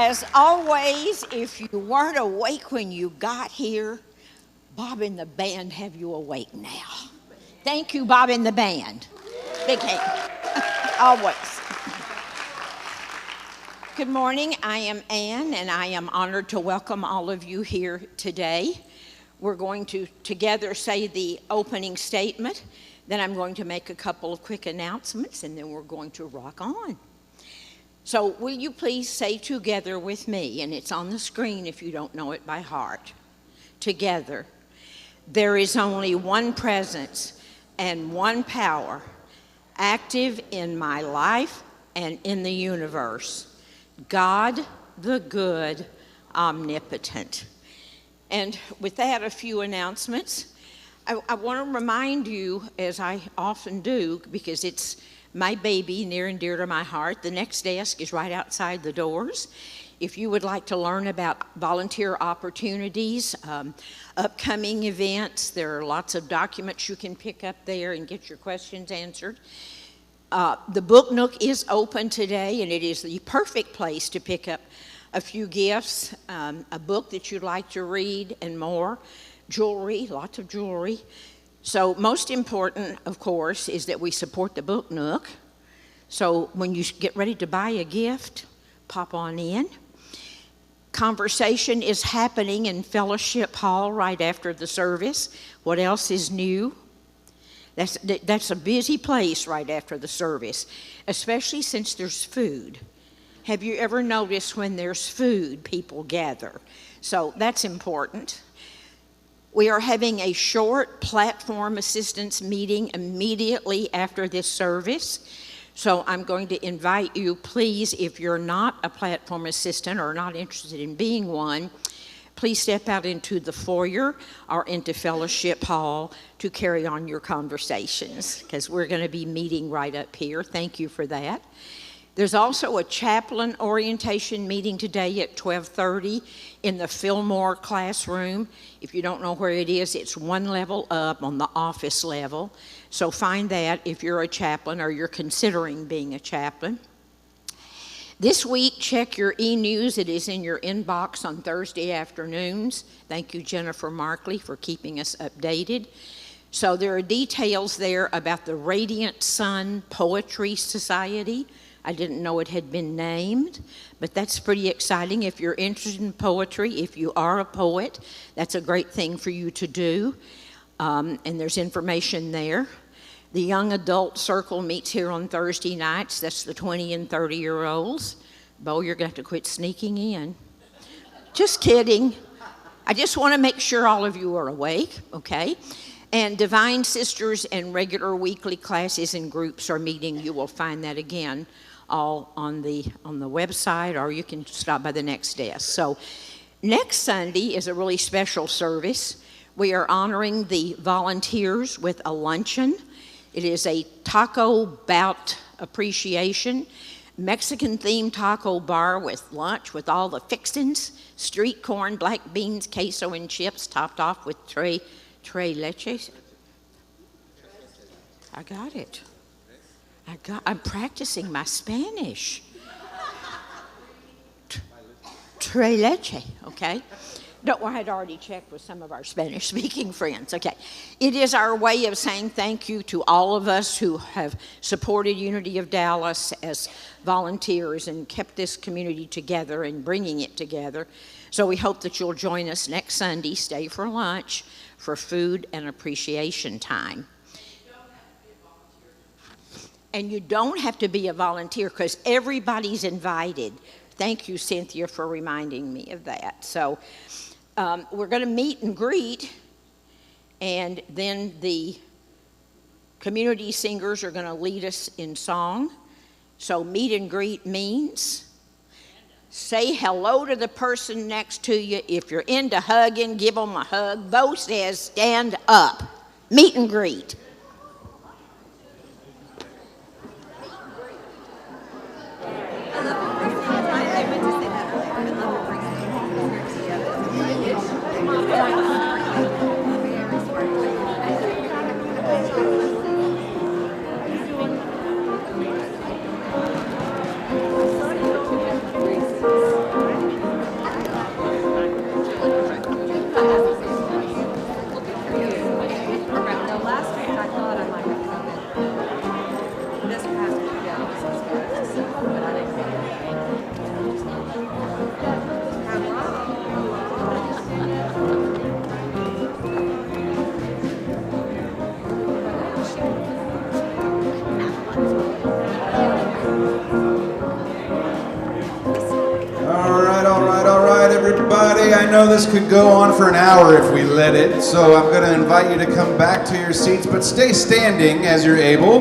As always, if you weren't awake when you got here, Bob and the band have you awake now. Thank you, Bob and the band. Big hand. Always. Good morning. I am Anne, and I am honored to welcome all of you here today. We're going to together say the opening statement. Then I'm going to make a couple of quick announcements, and then we're going to rock on. So will you please say together with me, and it's on the screen if you don't know it by heart. Together, there is only one presence and one power active in my life and in the universe. God, the good, omnipotent. And with that, a few announcements. I want to remind you, as I often do, because it's my baby, near and dear to my heart, the next desk is right outside the doors. If you would like to learn about volunteer opportunities, upcoming events, there are lots of documents you can pick up there and get your questions answered. The Book Nook is open today, and it is the perfect place to pick up a few gifts, a book that you'd like to read, and more. Jewelry, lots of jewelry. So most important, of course, is that we support the Book Nook. So when you get ready to buy a gift, pop on in. Conversation is happening in Fellowship Hall right after the service. What else is new? That's a busy place right after the service, especially since there's food. Have you ever noticed when there's food, people gather? So that's important. We are having a short platform assistance meeting immediately after this service. So I'm going to invite you, please, if you're not a platform assistant or not interested in being one, please step out into the foyer or into Fellowship Hall to carry on your conversations, because we're going to be meeting right up here. Thank you for that. There's also a chaplain orientation meeting today at 12:30 in the Fillmore classroom. If you don't know where it is, it's one level up on the office level. So find that if you're a chaplain or you're considering being a chaplain. This week, check your e-news. It is in your inbox on Thursday afternoons. Thank you, Jennifer Markley, for keeping us updated. So there are details there about the Radiant Sun Poetry Society. I didn't know it had been named, but that's pretty exciting. If you're interested in poetry, if you are a poet, that's a great thing for you to do. And there's information there. The Young Adult Circle meets here on Thursday nights. That's the 20 and 30-year-olds. Bo, you're going to have to quit sneaking in. Just kidding. I just want to make sure all of you are awake, okay? And Divine Sisters and regular weekly classes and groups are meeting. You will find that again all on the website, or you can stop by the next desk. So next Sunday is a really special service. We are honoring the volunteers with a luncheon. It is a taco bout appreciation, Mexican-themed taco bar with lunch with all the fixings, street corn, black beans, queso, and chips, topped off with tres leches. I got it. I'm practicing my Spanish. Tres leche, okay? Don't worry, I'd already checked with some of our Spanish-speaking friends. Okay, it is our way of saying thank you to all of us who have supported Unity of Dallas as volunteers and kept this community together and bringing it together. So we hope that you'll join us next Sunday, stay for lunch, for food and appreciation time. And you don't have to be a volunteer because everybody's invited. Thank you, Cynthia, for reminding me of that. So we're going to meet and greet, and then the community singers are going to lead us in song. So meet and greet means say hello to the person next to you. If you're into hugging, give them a hug. Bo says stand up. Meet and greet. I know this could go on for an hour if we let it, so I'm going to invite you to come back to your seats, but stay standing as you're able,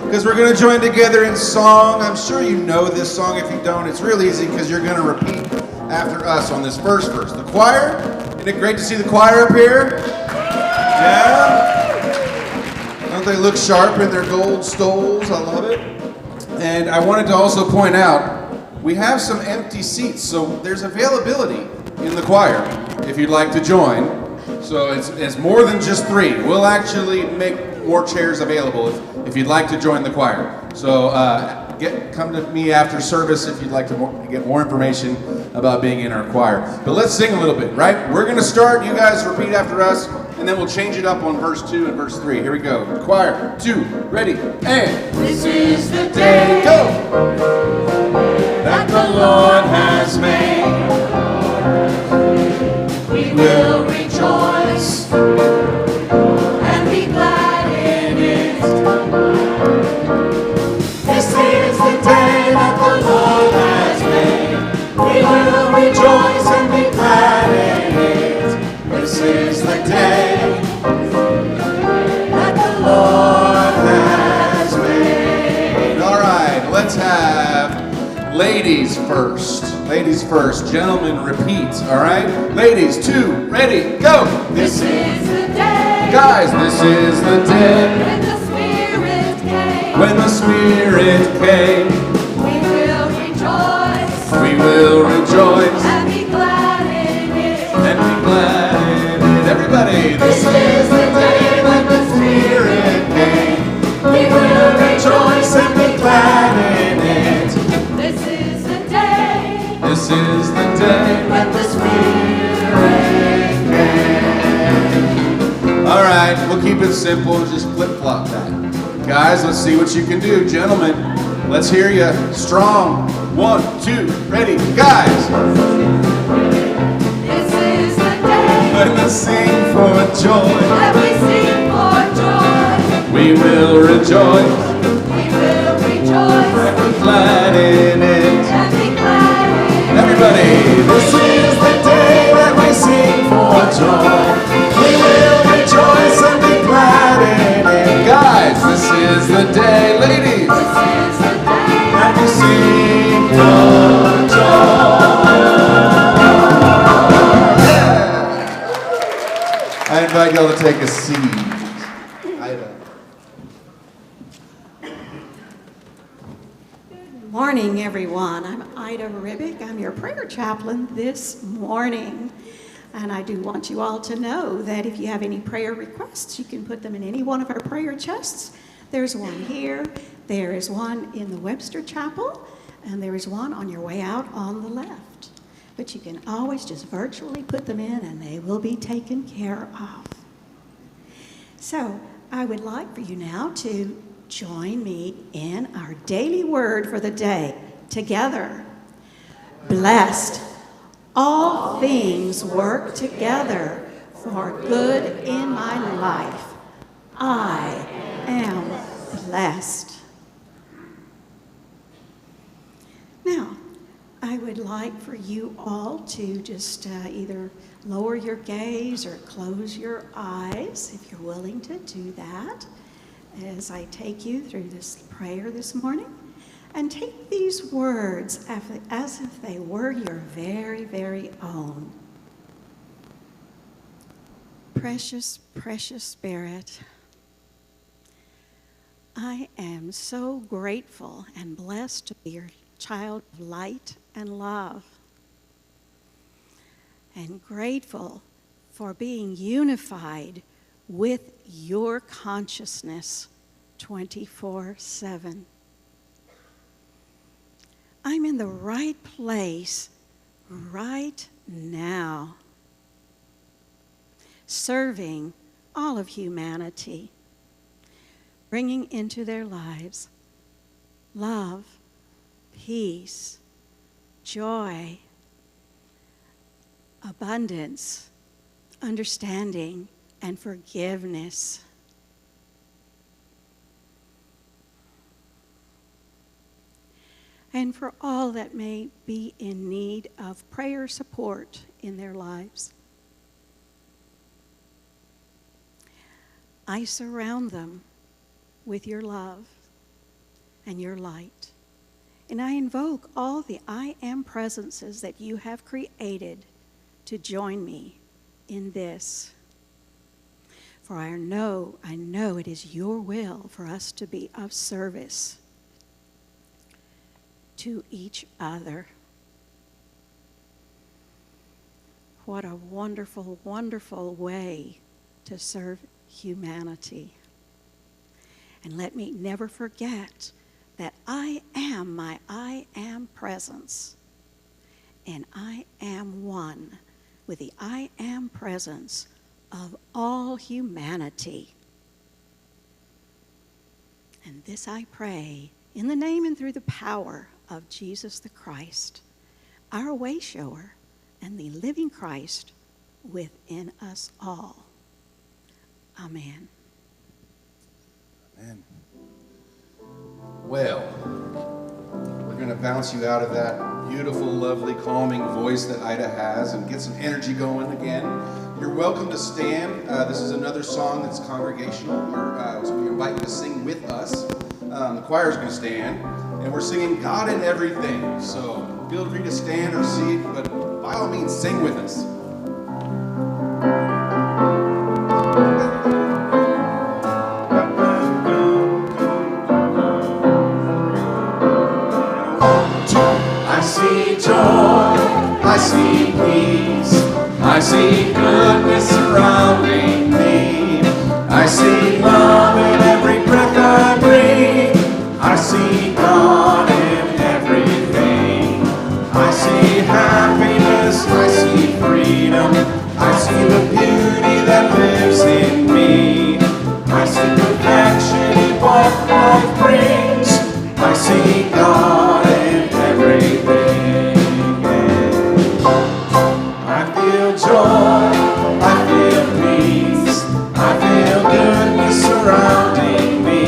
because we're going to join together in song. I'm sure you know this song. If you don't, it's real easy, because you're going to repeat after us on this first verse. The choir, isn't it great to see the choir up here? Yeah? Don't they look sharp in their gold stoles? I love it. And I wanted to also point out, we have some empty seats, so there's availability in the choir if you'd like to join. So it's more than just 3. We'll actually make more chairs available if you'd like to join the choir. So come to me after service if you'd like to get more information about being in our choir. But let's sing a little bit, right? We're going to start. You guys repeat after us, and then we'll change it up on verse 2 and verse 3. Here we go. Choir, 2, ready, and this is the day go! that the Lord has made. We will rejoice and be glad in it. This is the day that the Lord has made. We will rejoice and be glad in it. This is the day that the Lord has made. All right, let's have ladies first. Ladies first. Gentlemen, repeat. All right? Ladies, 2, ready, go! This is the day. Guys, this is the day. When the Spirit came. When the Spirit came. We will rejoice. We will rejoice. And be glad in it. And be glad in it. Everybody, This is the day when the Spirit came. We will rejoice and be glad in it. This is the day. This is the day When the Spirit came. All right, we'll keep it simple and just flip-flop that. Guys, let's see what you can do. Gentlemen, let's hear you. Strong. 1, 2, ready. Guys. This is the day. When we sing for joy. That we sing for joy. We will rejoice. We will rejoice. And be glad in it. And be glad in it. Everybody, this is the day that we sing for joy. We will rejoice and be glad in it. Guys, this is the day, ladies, This is the day that we sing for joy. Yeah. I invite y'all to take a seat. Ida. Morning, everyone. I'm Ida Ribbik. I'm your prayer chaplain this morning. And I do want you all to know that if you have any prayer requests, you can put them in any one of our prayer chests. There's one here, there is one in the Webster Chapel, and there is one on your way out on the left. But you can always just virtually put them in and they will be taken care of. So I would like for you now to join me in our daily word for the day together. Blessed. All things work together for good in my life. I am blessed. Now, I would like for you all to just either lower your gaze or close your eyes, if you're willing to do that, as I take you through this prayer this morning. And take these words as if they were your very, very own. Precious, precious Spirit, I am so grateful and blessed to be your child of light and love. And grateful for being unified with your consciousness 24/7. I'm in the right place right now, serving all of humanity, bringing into their lives love, peace, joy, abundance, understanding, and forgiveness. and for all that may be in need of prayer support in their lives. I surround them with your love and your light. And I invoke all the I am presences that you have created to join me in this. For I know it is your will for us to be of service to each other. What a wonderful, wonderful way to serve humanity. And let me never forget that I am my I am presence. And I am one with the I am presence of all humanity. And this I pray in the name and through the power of Jesus the Christ, our way shower and the living Christ within us all. Amen. Amen. Well, we're going to bounce you out of that beautiful, lovely, calming voice that Ida has and get some energy going again. You're welcome to stand. This is another song that's congregational. So we invite you to sing with us. The choir's going to stand, and we're singing God in Everything. So feel free to stand or sit, but by all means, sing with us. I see joy, I see peace, I see goodness surrounding me. I see love in every breath I breathe. I see God in everything. I see happiness, I see freedom. I see the beauty that lives in me. I see perfection in what life brings. I see God in everything. I feel joy, I feel peace, I feel goodness surrounding me.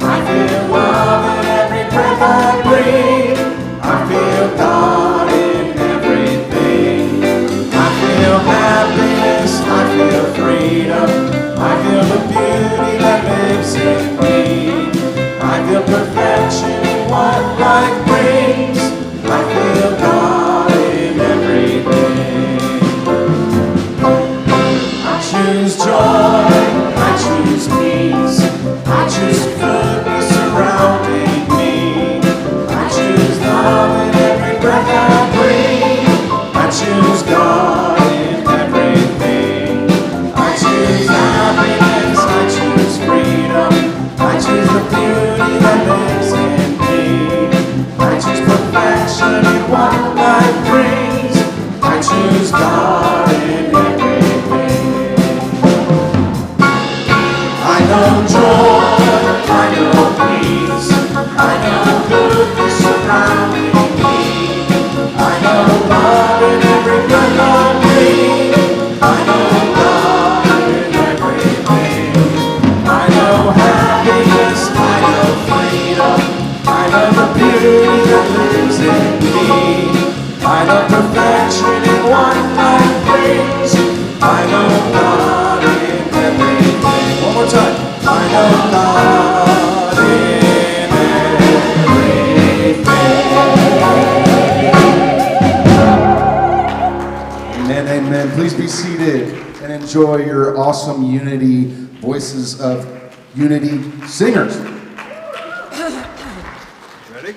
I feel love in every breath I breathe. I feel God in everything. I feel happiness, I feel freedom. I feel the beauty that lives in me. I feel perfection in what life brings. I feel God in everything. I choose joy, I choose peace, I choose goodness surrounding me. I choose love in every breath I breathe. I choose God in everything. I choose happiness, I choose freedom. I choose the beauty that lives in me. I choose perfection in what life brings. I choose God in everything. I know joy, I know peace, I know goodness surrounding me. I know love in every breath I breathe. I know God in everything. I know happiness, I know freedom. I know the beauty that lives in me. I know perfection in what life brings. I know God in everything. One more time. I know God in everything. Amen, amen. Please be seated and enjoy your awesome unity voices of unity singers. Ready?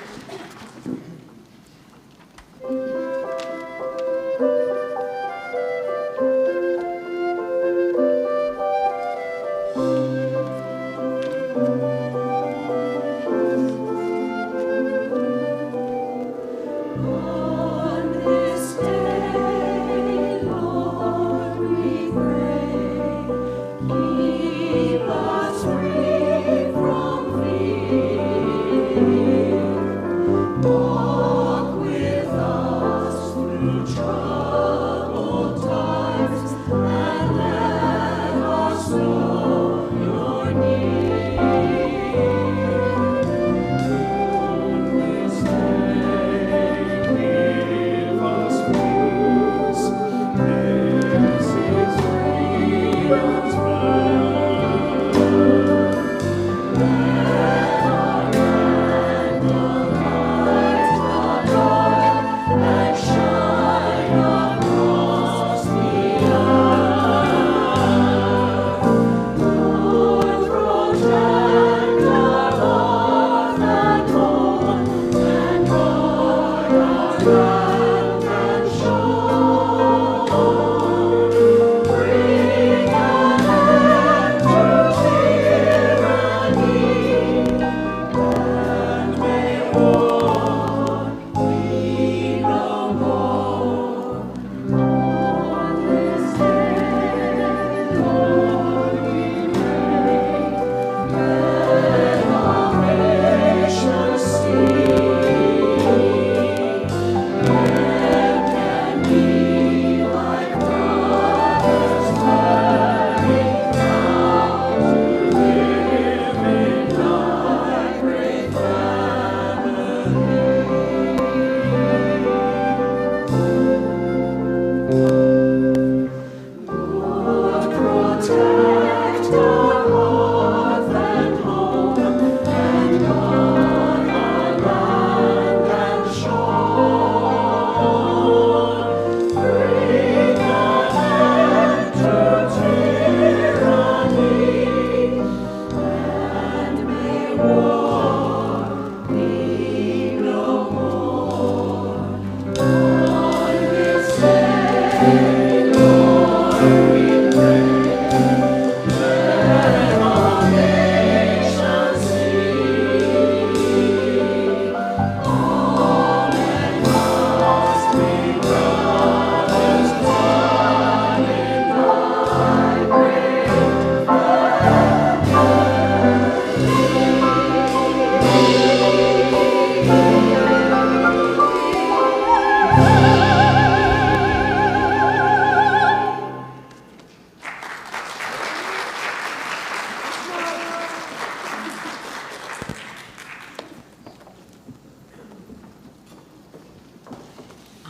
On this day, Lord, we pray, keep us free from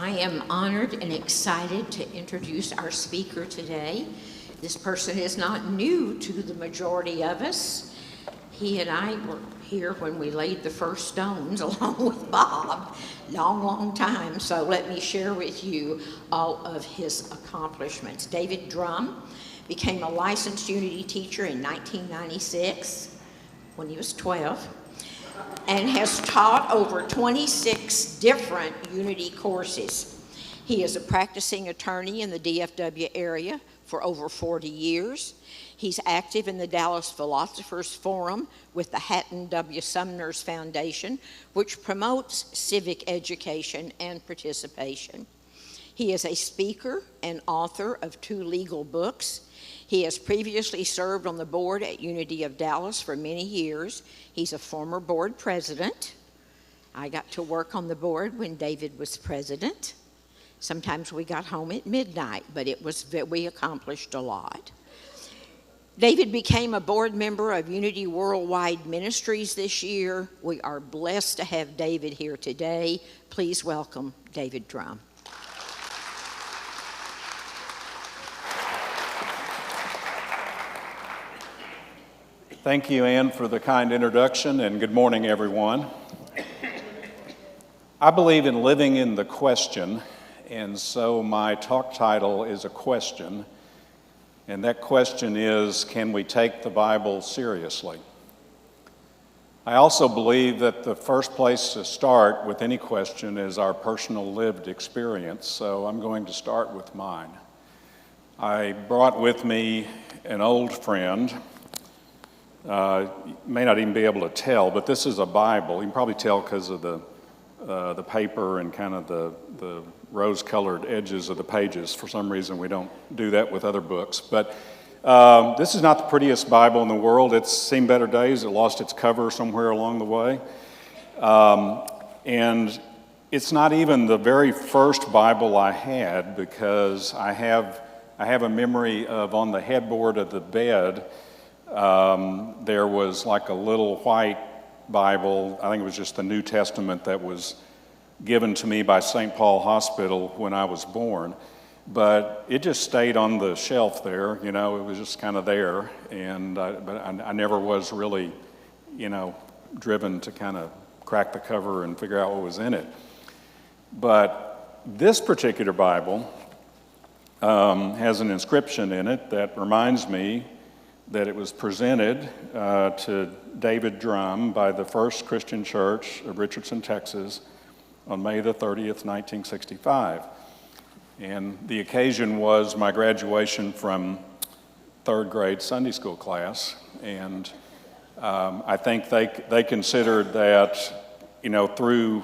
I am honored and excited to introduce our speaker today. This person is not new to the majority of us. He and I were here when we laid the first stones along with Bob, long time. So let me share with you all of his accomplishments. David Drumm became a licensed Unity teacher in 1996 when he was 12, and has taught over 26 different Unity courses. He is a practicing attorney in the DFW area for over 40 years. He's active in the Dallas Philosophers Forum with the Hatton W. Sumner's Foundation, which promotes civic education and participation. He is a speaker and author of 2 legal books. He has previously served on the board at Unity of Dallas for many years. He's a former board president. I got to work on the board when David was president. Sometimes we got home at midnight, but we accomplished a lot. David became a board member of Unity Worldwide Ministries this year. We are blessed to have David here today. Please welcome David Drumm. Thank you, Anne, for the kind introduction, and good morning, everyone. I believe in living in the question, and so my talk title is a question, and that question is, can we take the Bible seriously? I also believe that the first place to start with any question is our personal lived experience, so I'm going to start with mine. I brought with me an old friend. You may not even be able to tell, but this is a Bible. You can probably tell because of the paper and kind of the rose-colored edges of the pages. For some reason, we don't do that with other books. But this is not the prettiest Bible in the world. It's seen better days. It lost its cover somewhere along the way. And it's not even the very first Bible I had, because I have a memory of on the headboard of the bed, there was like a little white Bible. I think it was just the New Testament that was given to me by St. Paul Hospital when I was born. But it just stayed on the shelf there, it was just kind of there. And but I never was really, driven to kind of crack the cover and figure out what was in it. But this particular Bible has an inscription in it that reminds me that it was presented to David Drumm by the First Christian Church of Richardson, Texas, on May the 30th, 1965. And the occasion was my graduation from 3rd grade Sunday school class. And I think they considered that, through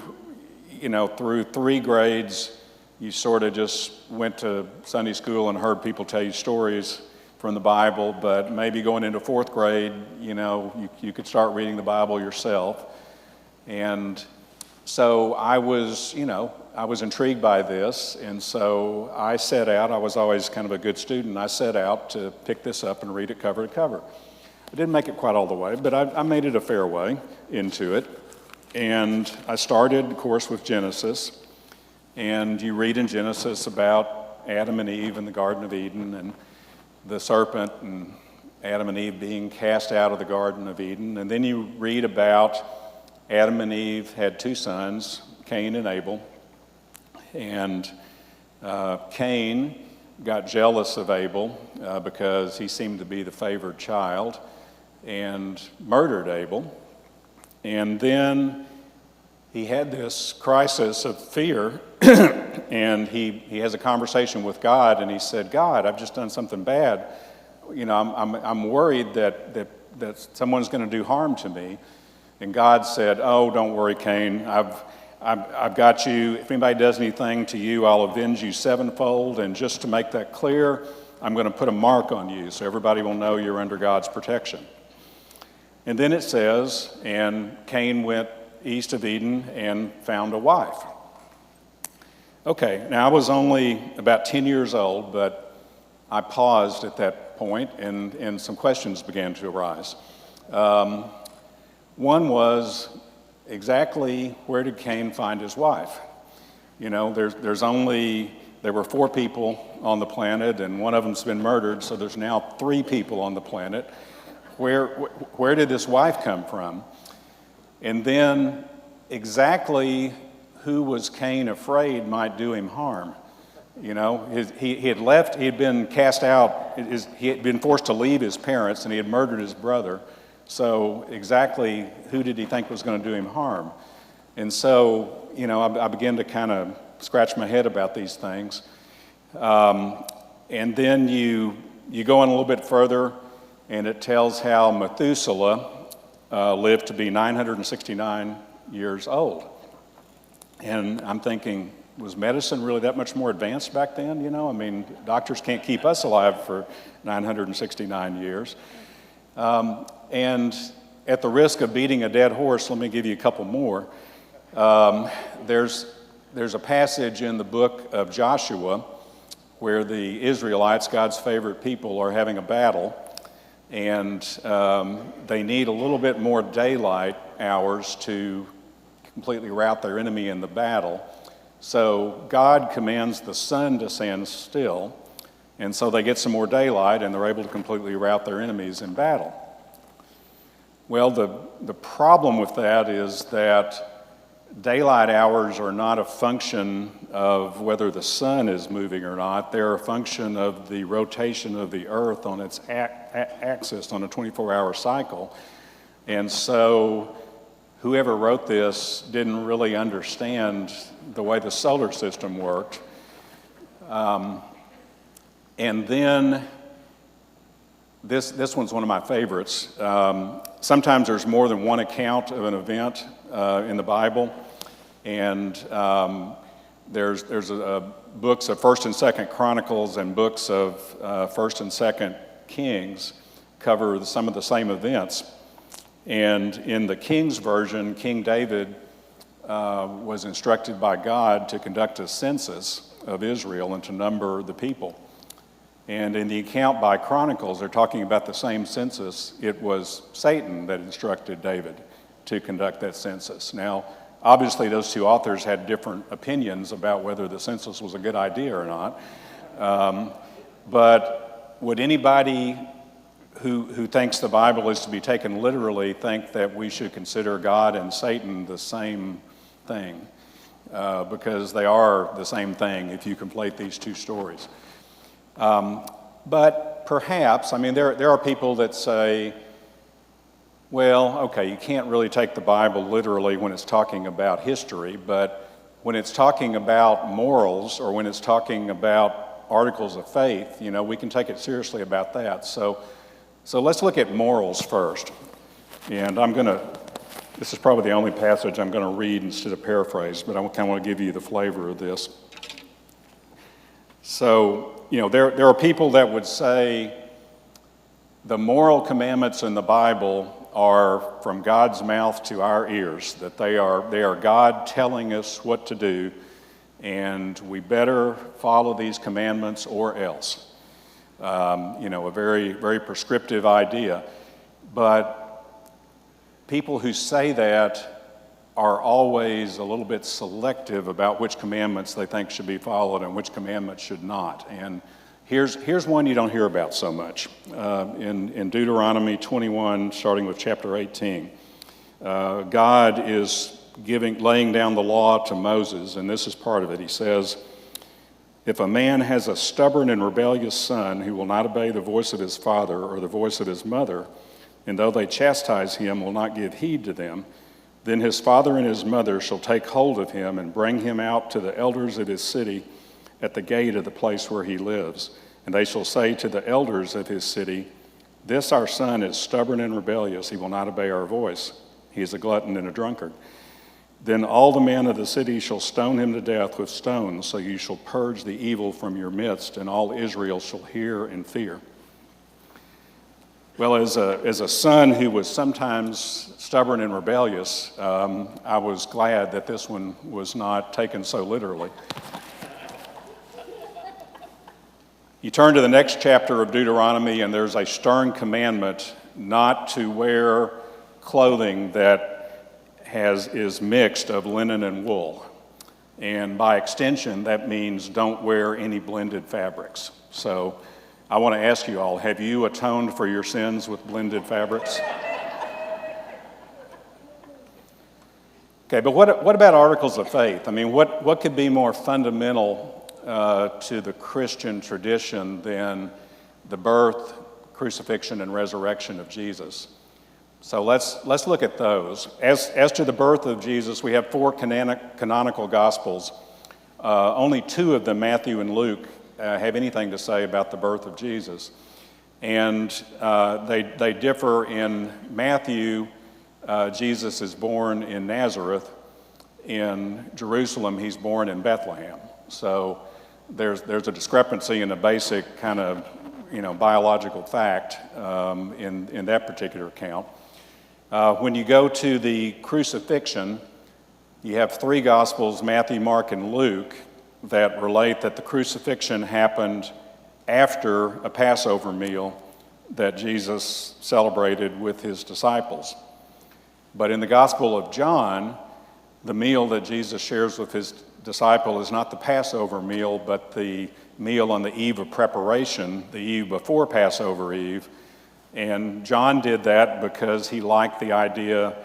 3 grades, you sort of just went to Sunday school and heard people tell you stories from the Bible, but maybe going into 4th grade, you could start reading the Bible yourself. And so I was intrigued by this, and so I set out. I was always kind of a good student. I set out to pick this up and read it cover to cover. I didn't make it quite all the way, but I made it a fair way into it. And I started, of course, with Genesis, and you read in Genesis about Adam and Eve in the Garden of Eden, and the serpent and Adam and Eve being cast out of the Garden of Eden. And then you read about Adam and Eve had 2 sons, Cain and Abel. And Cain got jealous of Abel because he seemed to be the favored child, and murdered Abel. And then he had this crisis of fear, and he has a conversation with God, and he said, God, I've just done something bad. I'm worried that someone's going to do harm to me. And God said, oh, don't worry, Cain. I've got you. If anybody does anything to you, I'll avenge you 7-fold. And just to make that clear, I'm going to put a mark on you so everybody will know you're under God's protection. And then it says, and Cain went east of Eden and found a wife. Okay, now I was only about 10 years old, but I paused at that point, and some questions began to arise. One was, exactly where did Cain find his wife? There were 4 people on the planet, and one of them's been murdered, so there's now 3 people on the planet. Where did this wife come from? And then exactly who was Cain afraid might do him harm? He had left, he had been cast out, he had been forced to leave his parents, and he had murdered his brother. So exactly who did he think was going to do him harm? And so, I began to kind of scratch my head about these things. And then you go in a little bit further, and it tells how Methuselah lived to be 969 years old. And I'm thinking, was medicine really that much more advanced back then? Doctors can't keep us alive for 969 years. And at the risk of beating a dead horse, let me give you a couple more. There's a passage in the book of Joshua where the Israelites, God's favorite people, are having a battle, and they need a little bit more daylight hours to completely rout their enemy in the battle. So God commands the sun to stand still, and so they get some more daylight, and they're able to completely rout their enemies in battle. Well, the problem with that is that daylight hours are not a function of whether the sun is moving or not. They're a function of the rotation of the earth on its axis on a 24-hour cycle. And so whoever wrote this didn't really understand the way the solar system worked. And then this one's one of my favorites. Sometimes there's more than one account of an event in the Bible, and there's books of 1st and 2nd Chronicles and books of 1st and 2nd Kings cover some of the same events. And in the King's version, King David was instructed by God to conduct a census of Israel and to number the people. And in the account by Chronicles, they're talking about the same census. It was Satan that instructed David to conduct that census. Now, obviously, those two authors had different opinions about whether the census was a good idea or not. But would anybody who thinks the Bible is to be taken literally think that we should consider God and Satan the same thing? Because they are the same thing if you conflate these two stories. But perhaps, there are people that say, well, okay, you can't really take the Bible literally when it's talking about history, but when it's talking about morals or when it's talking about articles of faith, we can take it seriously about that. So let's look at morals first. And this is probably the only passage I'm going to read instead of paraphrase, but I kind of want to give you the flavor of this. So, there are people that would say the moral commandments in the Bible are from God's mouth to our ears, that they are God telling us what to do, and we better follow these commandments or else. A very, very prescriptive idea. But people who say that are always a little bit selective about which commandments they think should be followed and which commandments should not. And here's one you don't hear about so much. In Deuteronomy 21, starting with chapter 18, God is laying down the law to Moses, and this is part of it. He says, "If a man has a stubborn and rebellious son who will not obey the voice of his father or the voice of his mother, and though they chastise him, will not give heed to them, then his father and his mother shall take hold of him and bring him out to the elders of his city at the gate of the place where he lives. And they shall say to the elders of his city, 'This our son is stubborn and rebellious. He will not obey our voice. He is a glutton and a drunkard.' Then all the men of the city shall stone him to death with stones, so you shall purge the evil from your midst, and all Israel shall hear and fear." Well, as a son who was sometimes stubborn and rebellious, I was glad that this one was not taken so literally. You turn to the next chapter of Deuteronomy, and there's a stern commandment not to wear clothing that is mixed of linen and wool. And by extension, that means don't wear any blended fabrics. So I want to ask you all, have you atoned for your sins with blended fabrics? Okay, but what about articles of faith? I mean, what could be more fundamental to the Christian tradition than the birth, crucifixion, and resurrection of Jesus? So let's look at those. As to the birth of Jesus, we have 4 canonical Gospels. Only 2 of them, Matthew and Luke, have anything to say about the birth of Jesus. And they differ. In Matthew, Jesus is born in Nazareth. In Jerusalem, he's born in Bethlehem. So there's a discrepancy in a basic kind of biological fact in that particular account. When you go to the crucifixion, you have 3 Gospels, Matthew, Mark, and Luke, that relate that the crucifixion happened after a Passover meal that Jesus celebrated with his disciples. But in the Gospel of John, the meal that Jesus shares with his disciple is not the Passover meal, but the meal on the eve of preparation, the eve before Passover Eve. And John did that because he liked the idea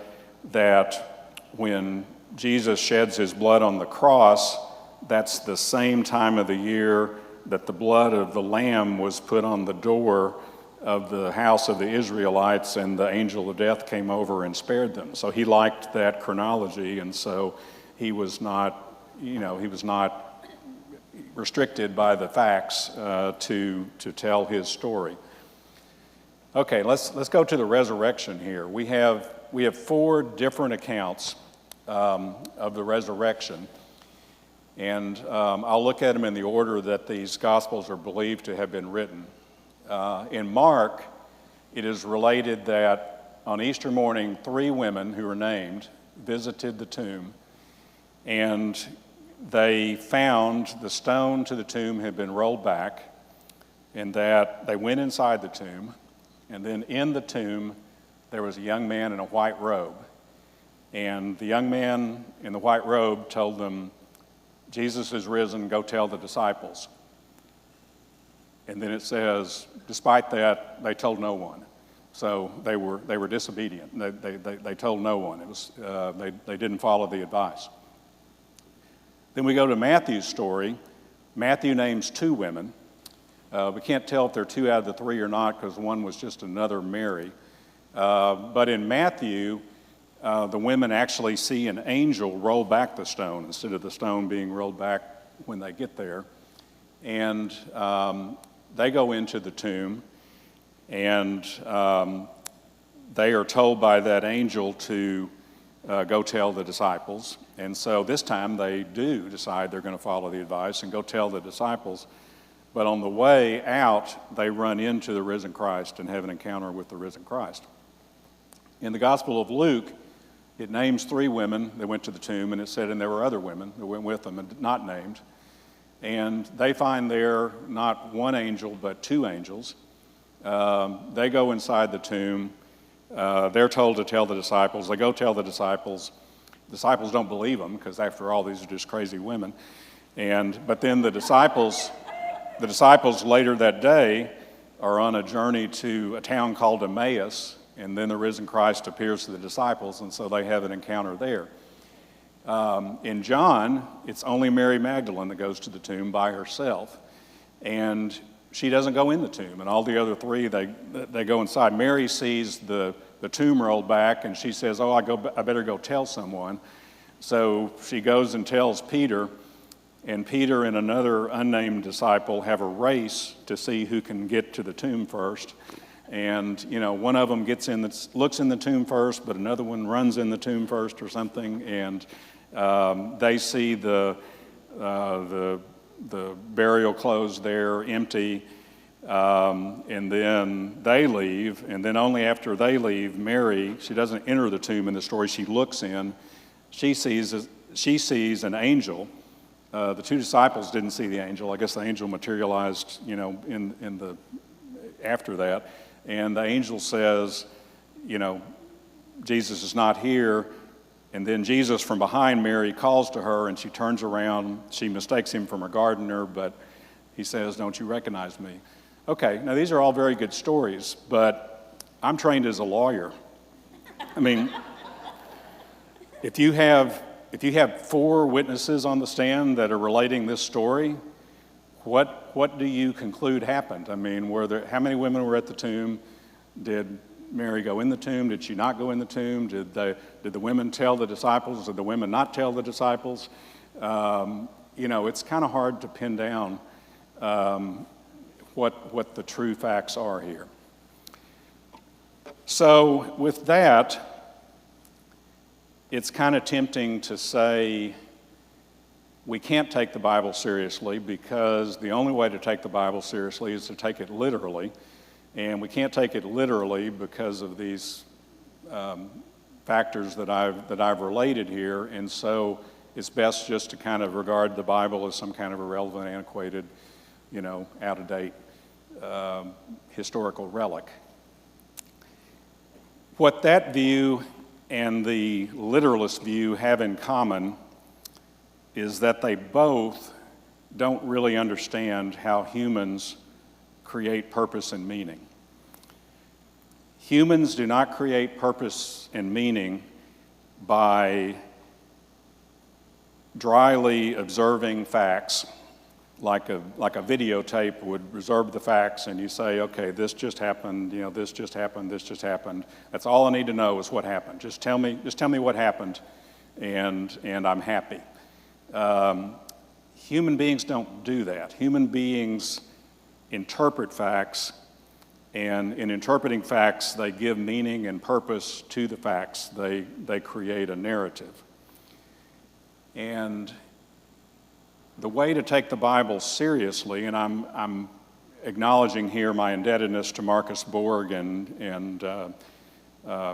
that when Jesus sheds his blood on the cross, that's the same time of the year that the blood of the lamb was put on the door of the house of the Israelites, and the angel of death came over and spared them. So he liked that chronology, and so he was not restricted by the facts to tell his story. Okay, let's go to the resurrection here. We have 4 different accounts of the resurrection, and I'll look at them in the order that these Gospels are believed to have been written. In Mark, it is related that on Easter morning, 3 women who are named visited the tomb, and they found the stone to the tomb had been rolled back, and that they went inside the tomb, and then in the tomb there was a young man in a white robe. And the young man in the white robe told them, "Jesus is risen, go tell the disciples." And then it says, despite that, they told no one. So they were disobedient. They told no one. It was they didn't follow the advice. Then we go to Matthew's story. Matthew names 2 women. We can't tell if they're 2 out of the 3 or not, because one was just another Mary. But in Matthew, the women actually see an angel roll back the stone instead of the stone being rolled back when they get there. And they go into the tomb, and they are told by that angel to go tell the disciples. And so this time they do decide they're going to follow the advice and go tell the disciples. But on the way out, they run into the risen Christ and have an encounter with the risen Christ. In the Gospel of Luke, it names 3 women that went to the tomb, and it said, and there were other women that went with them and not named. And they find there not 1 angel, but 2 angels. They go inside the tomb. They're told to tell the disciples. They go tell the disciples. Disciples don't believe them, because after all, these are just crazy women. But then the disciples later that day are on a journey to a town called Emmaus, and then the risen Christ appears to the disciples, and so they have an encounter there. In John, it's only Mary Magdalene that goes to the tomb by herself, and she doesn't go in the tomb, and all the other 3, they go inside. Mary sees the tomb rolled back, and she says, I better go tell someone. So she goes and tells Peter, and Peter and another unnamed disciple have a race to see who can get to the tomb first. And one of them looks in the tomb first, but another one runs in the tomb first or something, and they see the burial clothes there empty, and then they leave, and then only after they leave, Mary, she doesn't enter the tomb in the story, she looks in, she sees an angel. The 2 disciples didn't see the angel. I guess the angel materialized, after that. And the angel says, Jesus is not here. And then Jesus from behind Mary calls to her, and she turns around. She mistakes him for a gardener, but he says, "Don't you recognize me?" Okay, now these are all very good stories, but I'm trained as a lawyer. I mean, if you have 4 witnesses on the stand that are relating this story, what do you conclude happened? I mean, how many women were at the tomb? Did Mary go in the tomb? Did she not go in the tomb? Did the women tell the disciples? Did the women not tell the disciples? It's kind of hard to pin down what the true facts are here. So with that, it's kind of tempting to say we can't take the Bible seriously because the only way to take the Bible seriously is to take it literally. And we can't take it literally because of these factors that I've related here, and so it's best just to kind of regard the Bible as some kind of irrelevant, antiquated, out-of-date historical relic. What that view and the literalist view have in common is that they both don't really understand how humans create purpose and meaning. Humans do not create purpose and meaning by dryly observing facts, like a videotape would reserve the facts, and you say, okay, this just happened, this just happened, this just happened. That's all I need to know is what happened. Just tell me what happened, and I'm happy. Human beings don't do that. Human beings interpret facts, and in interpreting facts, they give meaning and purpose to the facts. They create a narrative. And the way to take the Bible seriously, and I'm acknowledging here my indebtedness to Marcus Borg and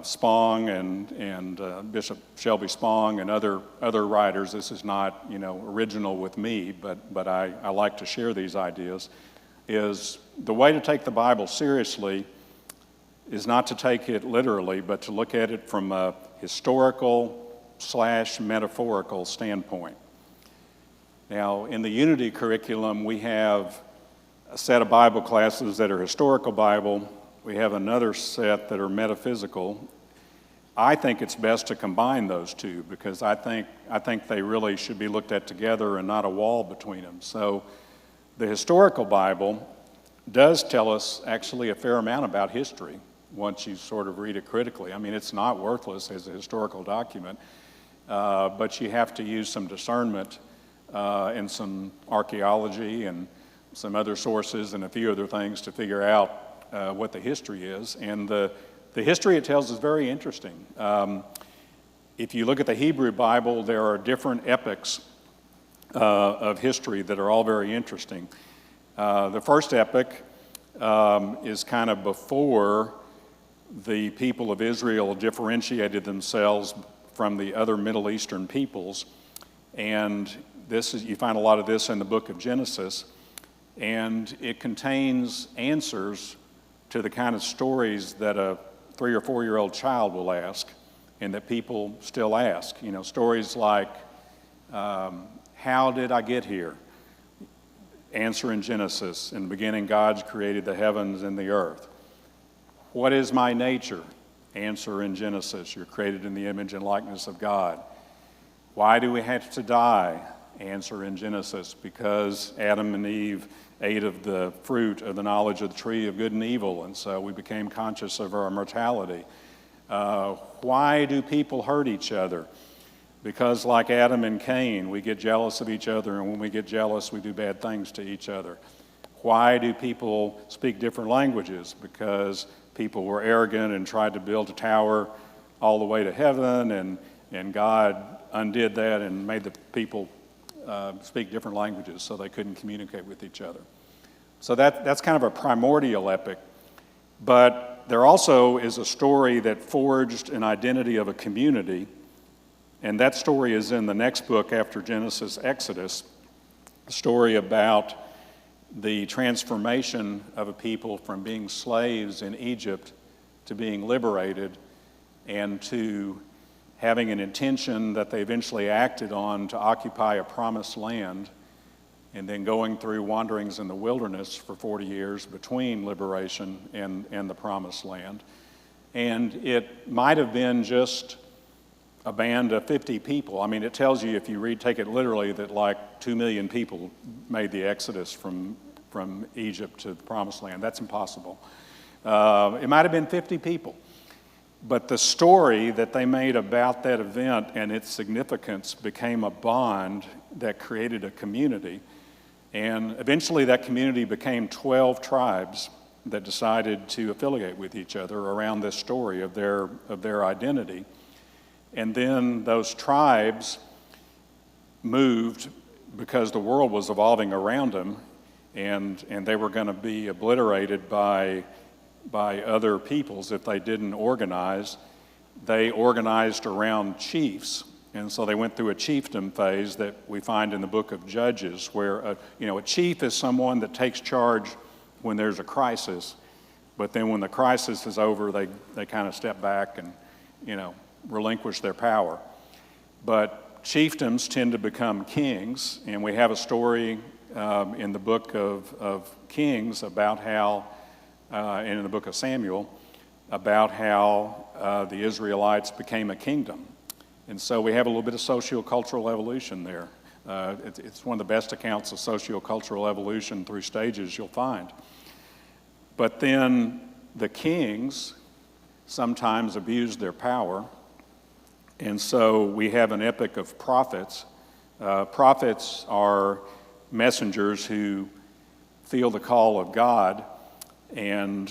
Spong and Bishop Shelby Spong and other writers. This is not original with me, but I like to share these ideas. Is the way to take the Bible seriously is not to take it literally, but to look at it from a historical/metaphorical standpoint. Now, in the Unity curriculum, we have a set of Bible classes that are historical Bible. We have another set that are metaphysical. I think it's best to combine those two because I think they really should be looked at together and not a wall between them. So the historical Bible does tell us actually a fair amount about history once you sort of read it critically. I mean, it's not worthless as a historical document, but you have to use some discernment and some archaeology and some other sources and a few other things to figure out what the history is. And the history it tells is very interesting. If you look at the Hebrew Bible, there are different epochs of history that are all very interesting. The first epoch is kind of before the people of Israel differentiated themselves from the other Middle Eastern peoples, and you find a lot of this in the book of Genesis, and it contains answers to the kind of stories that a 3 or 4 year old child will ask and that people still ask. Stories like, how did I get here? Answer in Genesis, in the beginning God created the heavens and the earth. What is my nature? Answer in Genesis, you're created in the image and likeness of God. Why do we have to die? Answer in Genesis, because Adam and Eve ate of the fruit of the knowledge of the tree of good and evil, and so we became conscious of our mortality. Why do people hurt each other? Because like Adam and Cain, we get jealous of each other, and when we get jealous, we do bad things to each other. Why do people speak different languages? Because people were arrogant and tried to build a tower all the way to heaven, and God undid that and made the people speak different languages so they couldn't communicate with each other. So that's kind of a primordial epic. But there also is a story that forged an identity of a community, and that story is in the next book after Genesis, Exodus, a story about the transformation of a people from being slaves in Egypt to being liberated and to having an intention that they eventually acted on to occupy a promised land, and then going through wanderings in the wilderness for 40 years between liberation and the promised land. And it might have been just a band of 50 people. I mean, it tells you, if you take it literally, that like 2 million people made the exodus from Egypt to the promised land. That's impossible. It might have been 50 people. But the story that they made about that event and its significance became a bond that created a community. And eventually that community became 12 tribes that decided to affiliate with each other around this story of their identity. And then those tribes moved because the world was evolving around them, and they were going to be obliterated by other peoples if they didn't organize. They organized around chiefs, and so they went through a chiefdom phase that we find in the book of Judges, where a chief is someone that takes charge when there's a crisis, but then when the crisis is over, they kind of step back and relinquish their power. But chiefdoms tend to become kings, and we have a story in the book of Kings about how, and in the book of Samuel, about how the Israelites became a kingdom. And so we have a little bit of socio-cultural evolution there. It's one of the best accounts of socio-cultural evolution through stages you'll find. But then the kings sometimes abused their power, and so we have an epic of prophets. Prophets are messengers who feel the call of God, and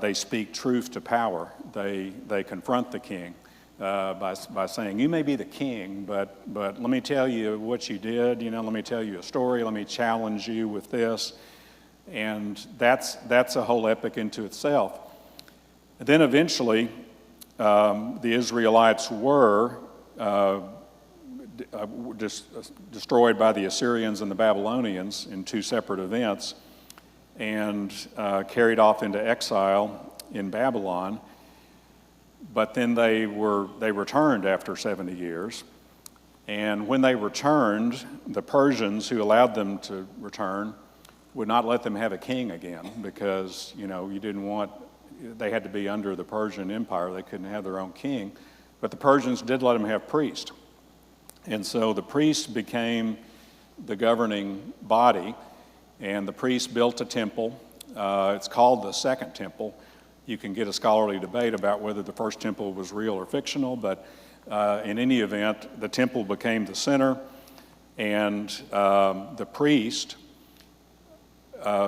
they speak truth to power. They confront the king by saying, "You may be the king, but let me tell you what you did. Let me tell you a story. Let me challenge you with this." And that's a whole epic into itself. And then eventually, the Israelites were destroyed by the Assyrians and the Babylonians in two separate events, and carried off into exile in Babylon. But then they returned after 70 years. And when they returned, the Persians who allowed them to return would not let them have a king again, because they had to be under the Persian Empire. They couldn't have their own king. But the Persians did let them have priests. And so the priests became the governing body, and the priests built a temple. It's called the Second Temple. You can get a scholarly debate about whether the first temple was real or fictional, but in any event, the temple became the center, and the priest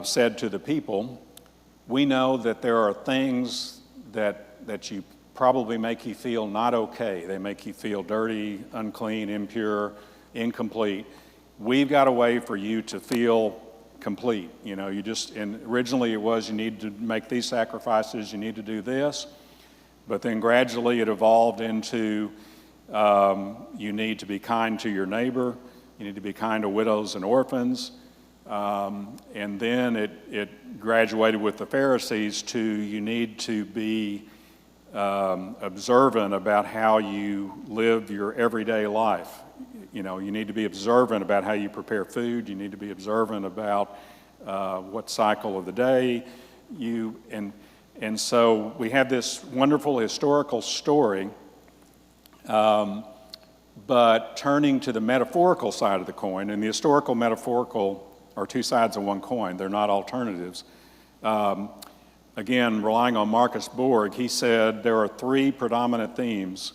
said to the people, "We know that there are things that you probably make you feel not okay. They make you feel dirty, unclean, impure, incomplete. We've got a way for you to feel complete. And originally it was, you need to make these sacrifices, you need to do this, but then gradually it evolved into you need to be kind to your neighbor, you need to be kind to widows and orphans, and then it graduated with the Pharisees to you need to be observant about how you live your everyday life. You need to be observant about how you prepare food. You need to be observant about what cycle of the day and so we have this wonderful historical story, but turning to the metaphorical side of the coin, and the historical metaphorical are two sides of one coin. They're not alternatives. Again, relying on Marcus Borg, he said there are three predominant themes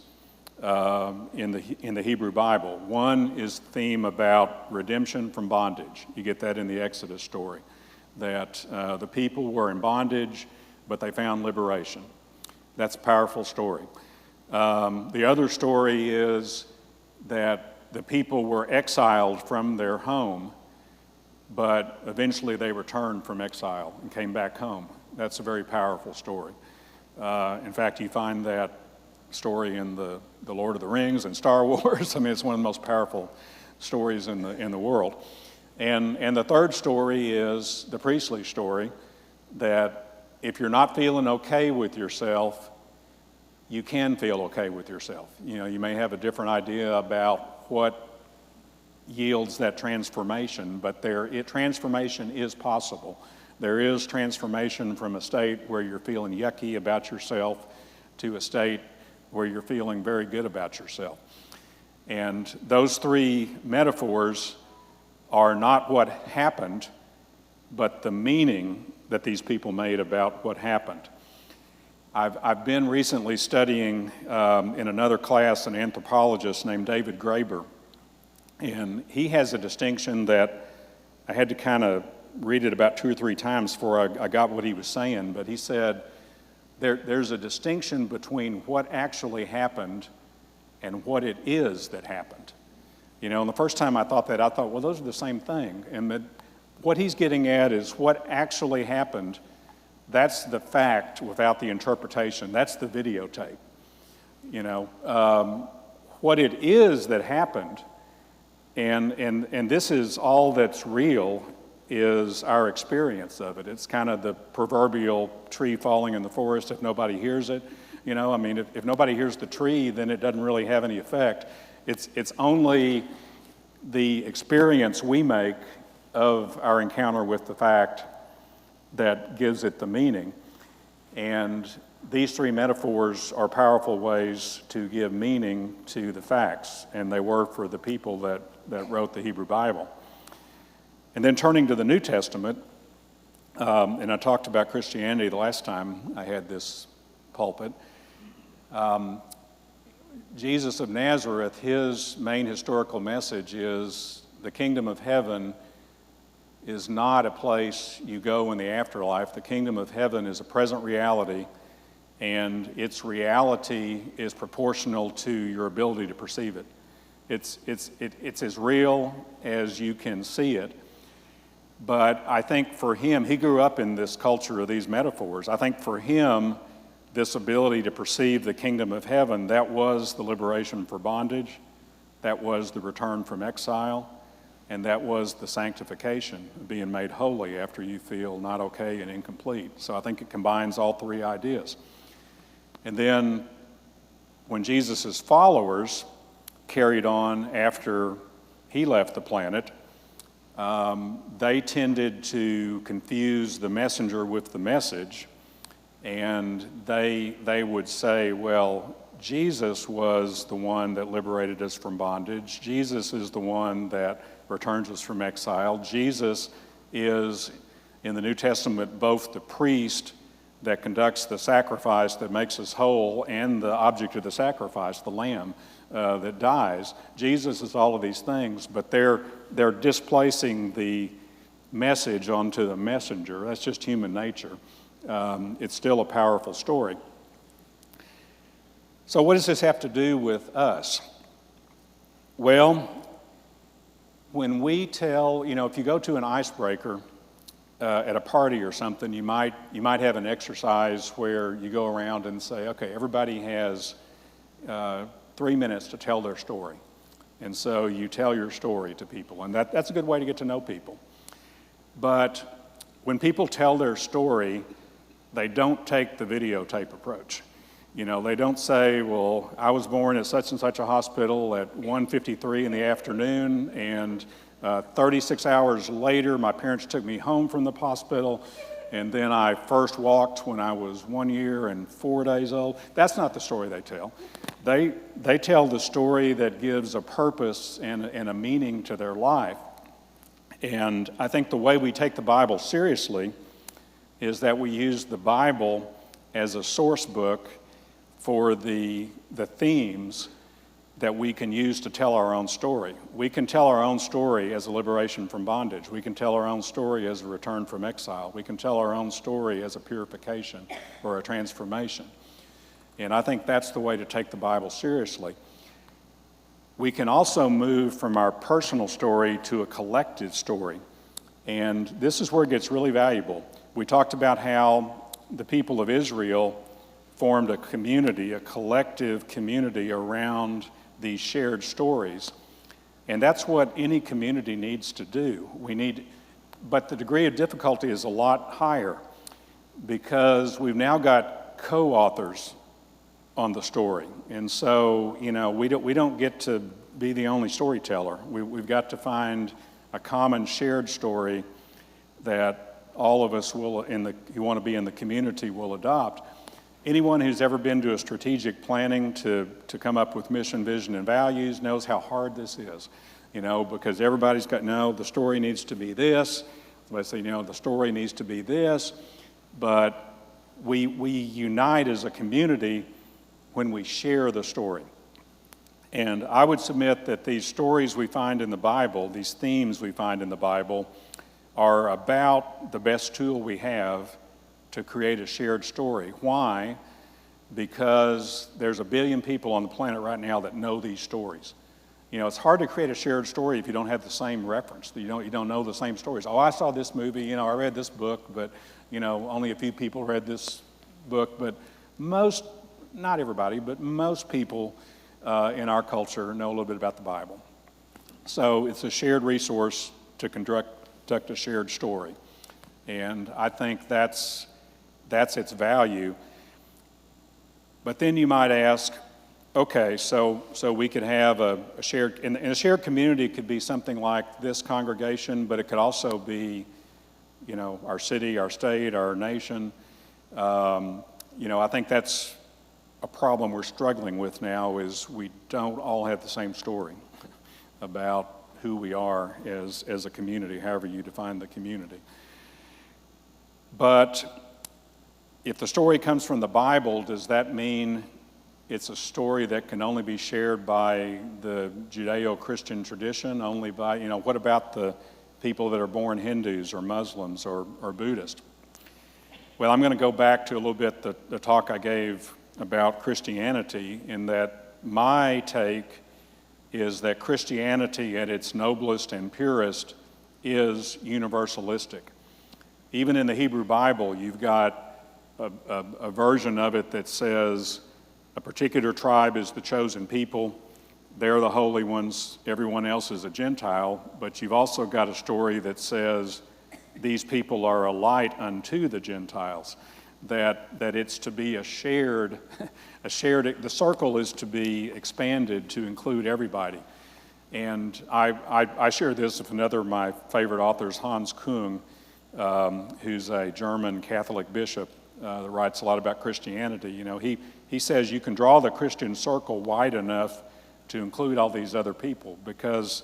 in the Hebrew Bible. One is the theme about redemption from bondage. You get that in the Exodus story, that the people were in bondage, but they found liberation. That's a powerful story. The other story is that the people were exiled from their home, but eventually they returned from exile and came back home. That's a very powerful story. In fact, you find that story in the Lord of the Rings and Star Wars. I mean, it's one of the most powerful stories in the world. And the third story is the priestly story, that if you're not feeling okay with yourself, you can feel okay with yourself. You know, you may have a different idea about what yields that transformation, but transformation is possible. There is transformation from a state where you're feeling yucky about yourself to a state where you're feeling very good about yourself. And those three metaphors are not what happened, but the meaning that these people made about what happened. I've been recently studying in another class an anthropologist named David Graeber, and he has a distinction that I had to kind of read it about 2 or 3 times before I got what he was saying, but he said there's a distinction between what actually happened and what it is that happened. You know, and the first time I thought, well, those are the same thing. And what he's getting at is what actually happened. That's the fact without the interpretation. That's the videotape. You know, what it is that happened, and this is all that's real, is our experience of it. It's kind of the proverbial tree falling in the forest if nobody hears it. You know, I mean, if nobody hears the tree, then it doesn't really have any effect. It's only the experience we make of our encounter with the fact that gives it the meaning. And these three metaphors are powerful ways to give meaning to the facts, and they were for the people that wrote the Hebrew Bible. And then turning to the New Testament, and I talked about Christianity the last time I had this pulpit. Jesus of Nazareth, his main historical message is the kingdom of heaven is not a place you go in the afterlife. The kingdom of heaven is a present reality, and its reality is proportional to your ability to perceive it. It's as real as you can see it. But I think for him, he grew up in this culture of these metaphors. I think for him, this ability to perceive the kingdom of heaven, that was the liberation from bondage, that was the return from exile, and that was the sanctification, being made holy after you feel not okay and incomplete. So I think it combines all three ideas. And then when Jesus' followers carried on after he left the planet, they tended to confuse the messenger with the message, and they would say, well, Jesus was the one that liberated us from bondage. Jesus is the one that returns us from exile. Jesus is, in the New Testament, both the priest that conducts the sacrifice that makes us whole and the object of the sacrifice, the lamb that dies. Jesus is all of these things, but they're displacing the message onto the messenger. That's just human nature. It's still a powerful story. So what does this have to do with us? Well, when we tell, if you go to an icebreaker at a party or something, you might have an exercise where you go around and say, okay, everybody has 3 minutes to tell their story. And so you tell your story to people, and that's a good way to get to know people. But when people tell their story, they don't take the videotape approach. They don't say, well, I was born at such and such a hospital at 1:53 in the afternoon, and 36 hours later, my parents took me home from the hospital, and then I first walked when I was 1 year and 4 days old. That's not the story they tell. They tell the story that gives a purpose and a meaning to their life. And I think the way we take the Bible seriously is that we use the Bible as a source book for the themes that we can use to tell our own story. We can tell our own story as a liberation from bondage. We can tell our own story as a return from exile. We can tell our own story as a purification or a transformation. And I think that's the way to take the Bible seriously. We can also move from our personal story to a collective story. And this is where it gets really valuable. We talked about how the people of Israel formed a community, a collective community around these shared stories. And that's what any community needs to do. But the degree of difficulty is a lot higher because we've now got co-authors on the story. And so, we don't get to be the only storyteller. We've got to find a common shared story that all of us who want to be in the community will adopt. Anyone who's ever been to a strategic planning to come up with mission, vision, and values knows how hard this is, because everybody's got, no, the story needs to be this. Let's say, the story needs to be this. But we unite as a community when we share the story. And I would submit that these stories we find in the Bible, these themes we find in the Bible, are about the best tool we have to create a shared story. Why? Because there's 1 billion people on the planet right now that know these stories. It's hard to create a shared story if you don't have the same reference. You don't know the same stories. Oh, I saw this movie, I read this book, but only a few people read this book. But not everybody, but most people in our culture know a little bit about the Bible. So it's a shared resource to conduct a shared story. And I think that's its value. But then you might ask, okay, so we could have a shared, and a shared community could be something like this congregation, but it could also be, our city, our state, our nation. I think that's a problem we're struggling with now, is we don't all have the same story about who we are as a community, however you define the community. But if the story comes from the Bible, does that mean it's a story that can only be shared by the Judeo-Christian tradition, only by, what about the people that are born Hindus or Muslims or Buddhist? Well, I'm going to go back to a little bit the talk I gave about Christianity, in that my take is that Christianity at its noblest and purest is universalistic. Even in the Hebrew Bible, you've got a version of it that says a particular tribe is the chosen people, they're the holy ones, everyone else is a Gentile, but you've also got a story that says these people are a light unto the Gentiles, that it's to be a shared, the circle is to be expanded to include everybody. And I share this with another of my favorite authors, Hans Kung, who's a German Catholic bishop that writes a lot about Christianity. He says you can draw the Christian circle wide enough to include all these other people, because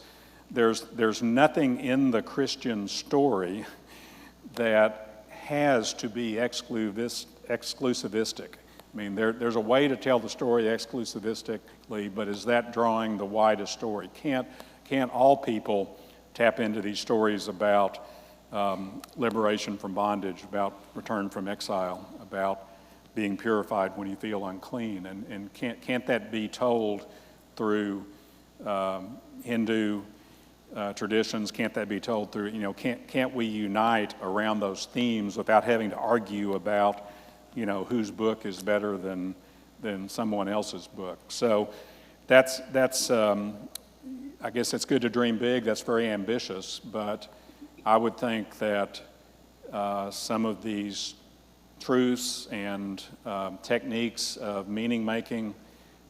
there's nothing in the Christian story that has to be exclusivistic. I mean, there's a way to tell the story exclusivistically, but is that drawing the widest story? Can't all people tap into these stories about liberation from bondage, about return from exile, about being purified when you feel unclean? And can't that be told through Hindu traditions? Can't that be told through, can't we unite around those themes without having to argue about, whose book is better than someone else's book? So that's I guess it's good to dream big. That's very ambitious, but I would think that some of these truths and techniques of meaning making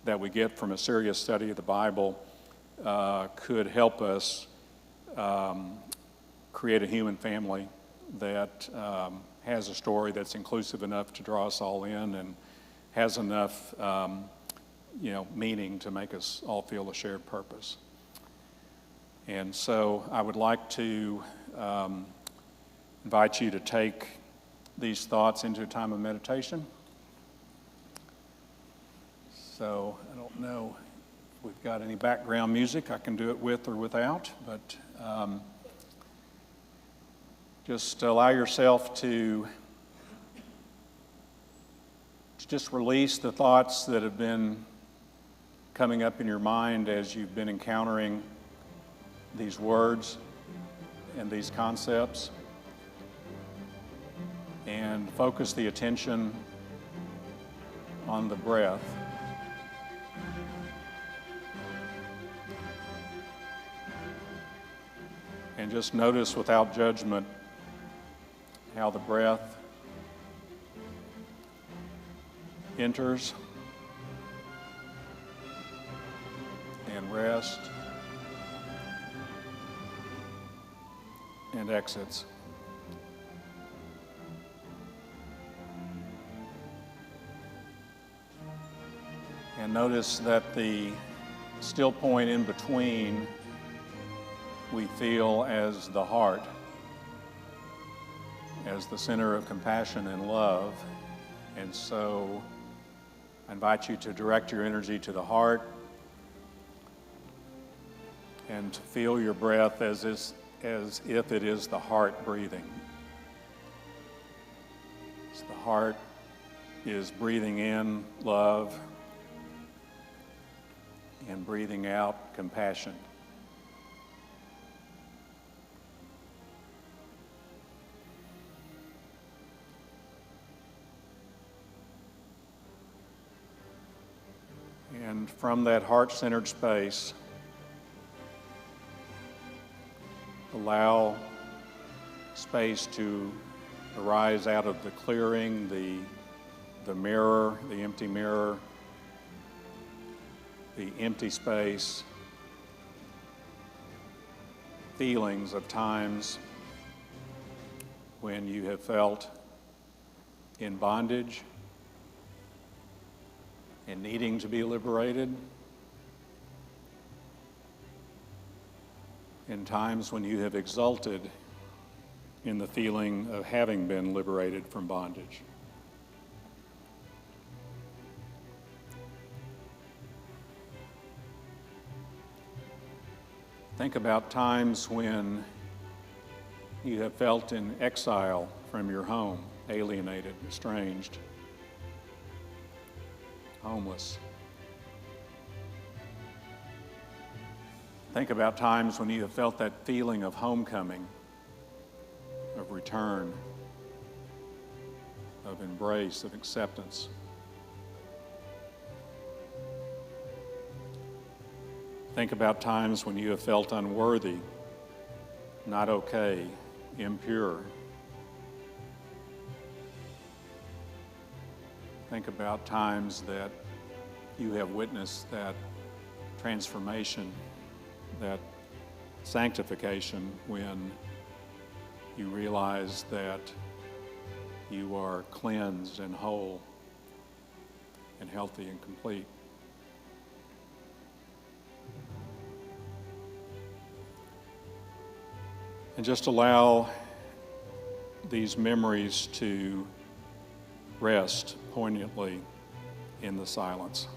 that we get from a serious study of the Bible could help us create a human family that has a story that's inclusive enough to draw us all in and has enough meaning to make us all feel a shared purpose. And so I would like to invite you to take these thoughts into a time of meditation. So I don't know if we've got any background music. I can do it with or without, but just allow yourself to just release the thoughts that have been coming up in your mind as you've been encountering these words and these concepts, and focus the attention on the breath. And just notice without judgment how the breath enters and rest and exits. And notice that the still point in between we feel as the heart, as the center of compassion and love. And so I invite you to direct your energy to the heart and to feel your breath as if it is the heart breathing. As the heart is breathing in love and breathing out compassion. And from that heart-centered space, allow space to arise out of the clearing, the mirror, the empty mirror, the empty space, feelings of times when you have felt in bondage and needing to be liberated, in times when you have exulted in the feeling of having been liberated from bondage. Think about times when you have felt in exile from your home, alienated, estranged, homeless. Think about times when you have felt that feeling of homecoming, of return, of embrace, of acceptance. Think about times when you have felt unworthy, not okay, impure. Think about times that you have witnessed that transformation, that sanctification, when you realize that you are cleansed and whole and healthy and complete. And just allow these memories to rest poignantly in the silence.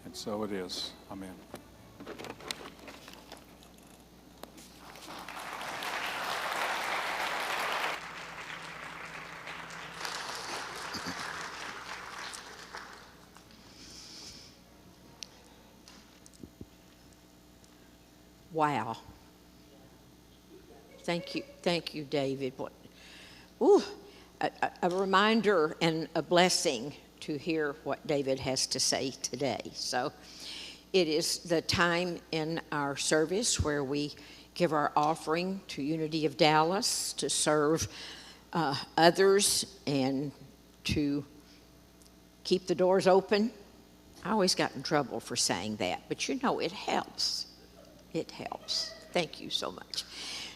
And so it is. Amen. Wow. Thank you, David. A reminder and a blessing to hear what David has to say today. So it is the time in our service where we give our offering to Unity of Dallas to serve others and to keep the doors open. I always got in trouble for saying that, but you know, it helps. It helps. Thank you so much.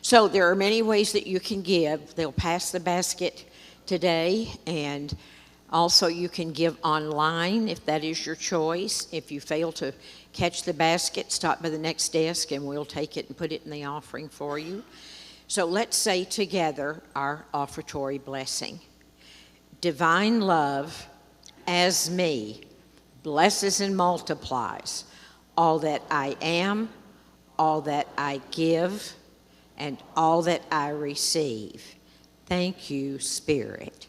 So there are many ways that you can give. They'll pass the basket today, and also you can give online if that is your choice. If you fail to catch the basket, stop by the next desk and we'll take it and put it in the offering for you. So let's say together our offertory blessing. Divine love as me blesses and multiplies all that I am, all that I give, and all that I receive. Thank you, Spirit.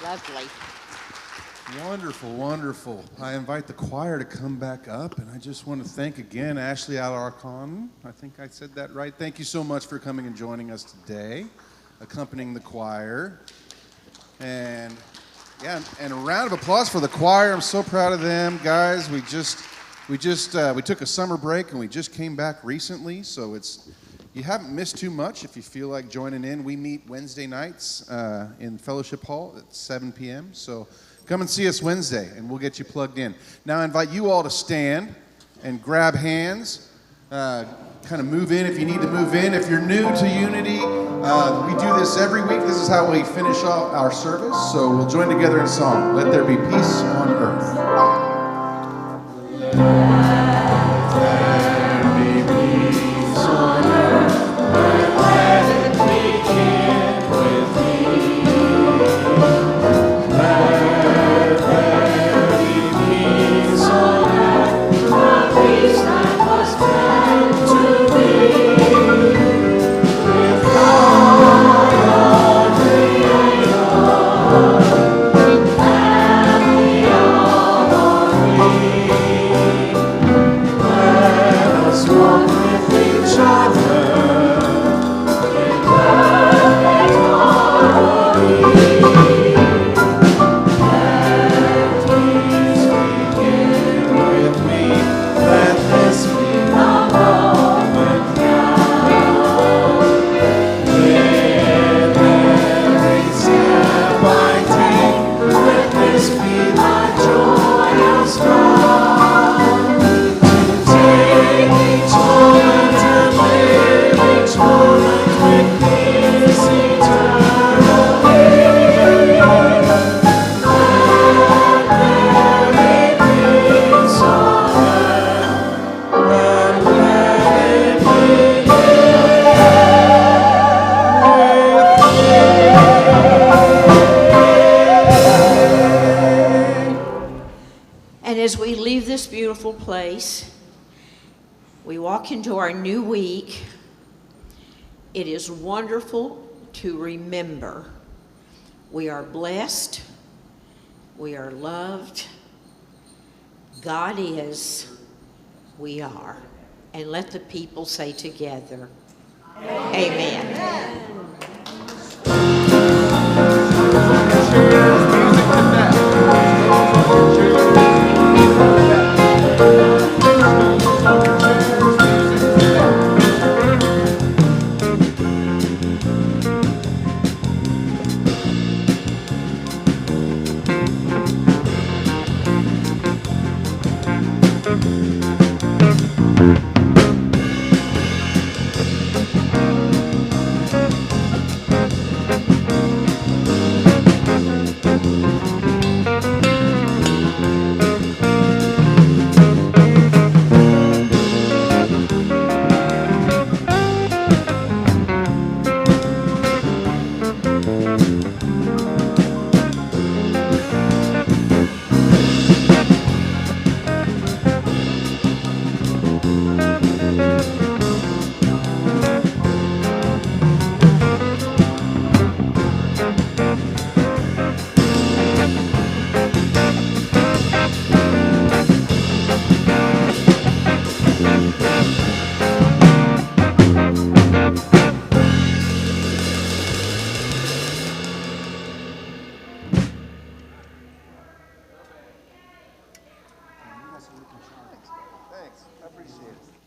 Lovely. Wonderful, wonderful. I invite the choir to come back up, and I just want to thank again Ashley Alarcon. I think I said that right. Thank you so much for coming and joining us today, accompanying the choir. And yeah, and a round of applause for the choir. I'm so proud of them, guys. We took a summer break and we just came back recently, so you haven't missed too much if you feel like joining in. We meet Wednesday nights in Fellowship Hall at 7 p.m. So come and see us Wednesday, and we'll get you plugged in. Now I invite you all to stand and grab hands. Kind of move in if you need to move in. If you're new to Unity, we do this every week. This is how we finish off our service. So we'll join together in song. Let there be peace on earth. Place. We walk into our new week. It is wonderful to remember we are blessed, we are loved, God is, we are. And let the people say together, Amen. Amen. Thanks. I appreciate it.